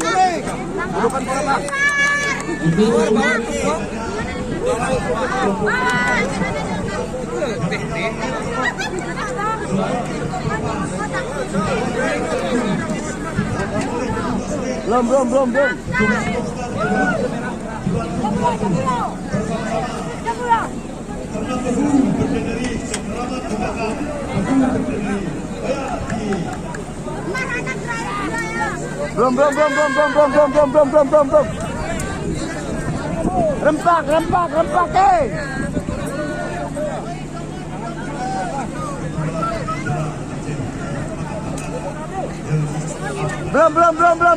guling. Bukan bola, Bang. Belum. Belum. Rempak.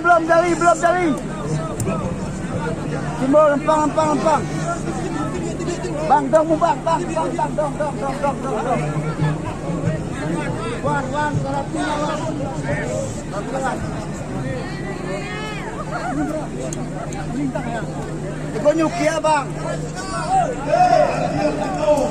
Belum jali. Timbul lempang. Bang, dong. Wan, karapnya wan. Lintang ya. Ibu nyuki ya, Bang. Oh,